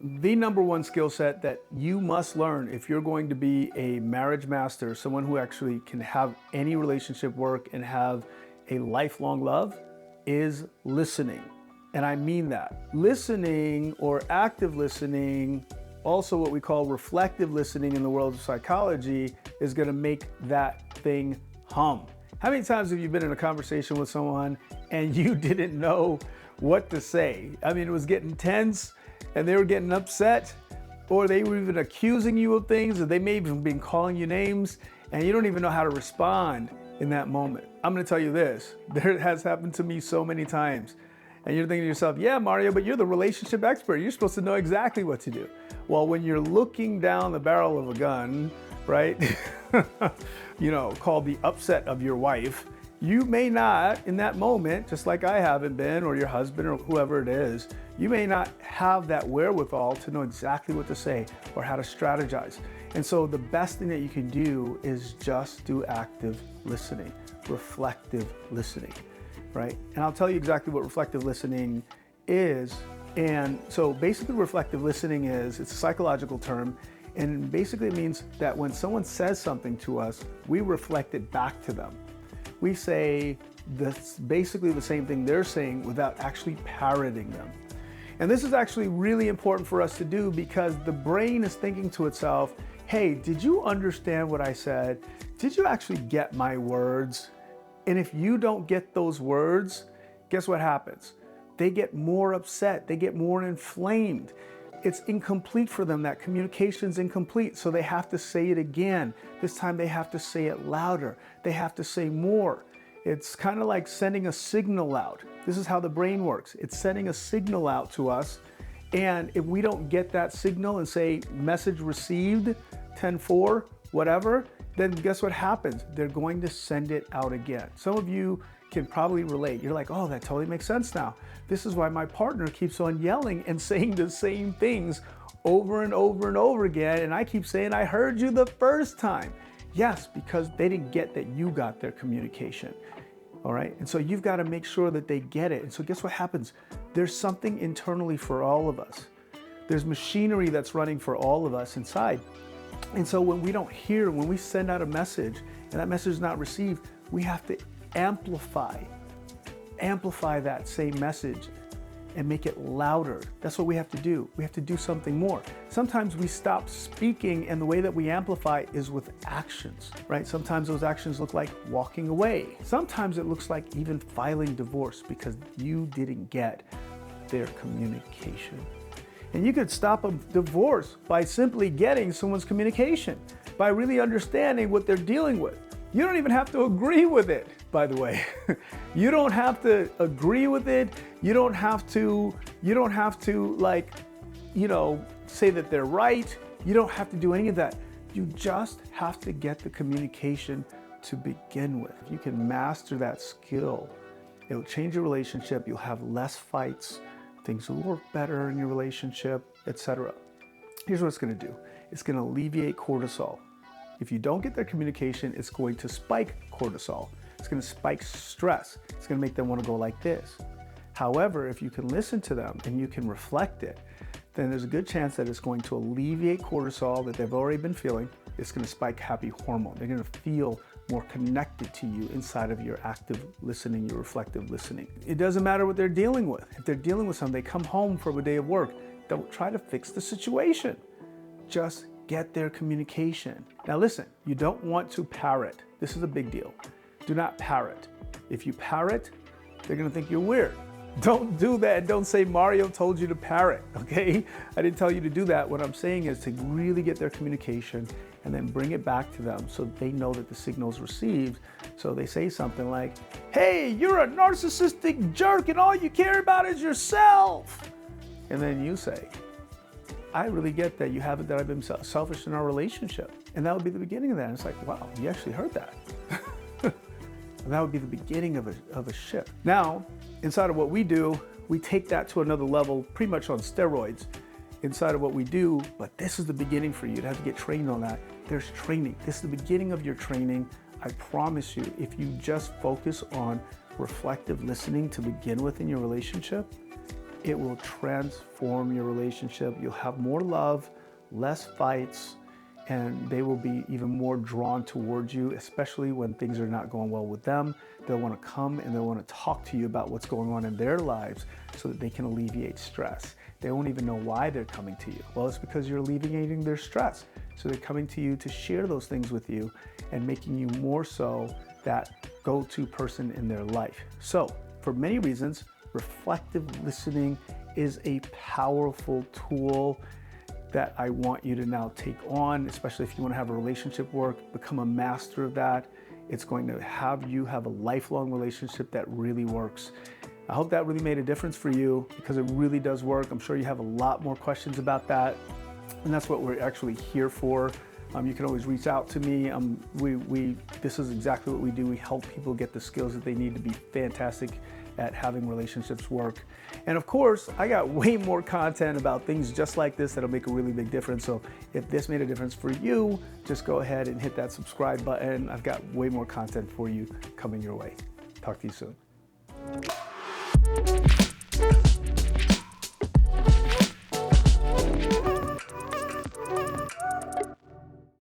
The number one skill set that you must learn if you're going to be a marriage master, someone who actually can have any relationship work and have a lifelong love, is listening. And I mean that. Listening, or active listening, also what we call reflective listening in the world of psychology, is going to make that thing hum. How many times have you been in a conversation with someone and you didn't know what to say? I mean, it was getting tense and they were getting upset, or they were even accusing you of things, or they may have even been calling you names, and you don't even know how to respond in that moment. I'm going to tell you this, it has happened to me so many times. And you're thinking to yourself, yeah, Mario, but you're the relationship expert. You're supposed to know exactly what to do. Well, when you're looking down the barrel of a gun, right, called the upset of your wife, you may not, in that moment, just like I haven't been, or your husband, or whoever it is, you may not have that wherewithal to know exactly what to say or how to strategize. And so the best thing that you can do is just do active listening, reflective listening, right? And I'll tell you exactly what reflective listening is. And so basically reflective listening it's a psychological term, and basically it means that when someone says something to us, we reflect it back to them. We say basically the same thing they're saying without actually parroting them. And this is actually really important for us to do, because the brain is thinking to itself, hey, did you understand what I said? Did you actually get my words? And if you don't get those words, guess what happens? They get more upset, they get more inflamed. It's incomplete for them. That communication's incomplete, so they have to say it again. This time they have to say it louder. They have to say more. It's kind of like sending a signal out. This is how the brain works. It's sending a signal out to us, and if we don't get that signal and say message received, 10-4, whatever, then guess what happens? They're going to send it out again. Some of you can probably relate. You're like, oh, that totally makes sense now. This is why my partner keeps on yelling and saying the same things over and over and over again, and I keep saying, I heard you the first time. Yes, because they didn't get that you got their communication. All right, and so you've got to make sure that they get it. And so guess what happens? There's something internally for all of us. There's machinery that's running for all of us inside. And so when we don't hear, when we send out a message and that message is not received, we have to amplify that same message and make it louder. That's what we have to do. We have to do something more. Sometimes we stop speaking, and the way that we amplify is with actions, right? Sometimes those actions look like walking away. Sometimes it looks like even filing divorce because you didn't get their communication. And you could stop a divorce by simply getting someone's communication, by really understanding what they're dealing with. You don't even have to agree with it, by the way. You don't have to agree with it. You don't have to say that they're right. You don't have to do any of that. You just have to get the communication to begin with. If you can master that skill, it'll change your relationship. You'll have less fights. Things will work better in your relationship, etc. Here's what it's going to do. It's going to alleviate cortisol. If you don't get their communication, it's going to spike cortisol. It's going to spike stress. It's going to make them want to go like this. However, if you can listen to them and you can reflect it, then there's a good chance that it's going to alleviate cortisol that they've already been feeling. It's going to spike happy hormone. They're going to feel more connected to you inside of your active listening, your reflective listening. It doesn't matter what they're dealing with. If they're dealing with something, they come home from a day of work, don't try to fix the situation. Just get their communication. Now listen, you don't want to parrot. This is a big deal. Do not parrot. If you parrot, they're gonna think you're weird. Don't do that. Don't say Mario told you to parrot, okay? I didn't tell you to do that. What I'm saying is to really get their communication and then bring it back to them so they know that the signal's received. So they say something like, hey, you're a narcissistic jerk and all you care about is yourself. And then you say, I really get that you haven't, that I've been selfish in our relationship. And that would be the beginning of that. And it's like, wow, you actually heard that. And that would be the beginning of a shift. Now, inside of what we do, we take that to another level, pretty much on steroids inside of what we do, but this is the beginning for you to have to get trained on that. There's training. This is the beginning of your training. I promise you, if you just focus on reflective listening to begin with in your relationship, It will transform your relationship. You'll have more love, less fights, and they will be even more drawn towards you, especially when things are not going well with them. They'll want to come and they'll want to talk to you about what's going on in their lives so that they can alleviate stress. They won't even know why they're coming to you. Well, it's because you're alleviating their stress. So they're coming to you to share those things with you and making you more so that go-to person in their life. So for many reasons, reflective listening is a powerful tool that I want you to now take on, especially if you want to have a relationship work, become a master of that. It's going to have you have a lifelong relationship that really works. I hope that really made a difference for you because it really does work. I'm sure you have a lot more questions about that, and that's what we're actually here for. You can always reach out to me. This is exactly what we do. We help people get the skills that they need to be fantastic at having relationships work. And of course, I got way more content about things just like this that'll make a really big difference. So if this made a difference for you, just go ahead and hit that subscribe button. I've got way more content for you coming your way. Talk to you soon.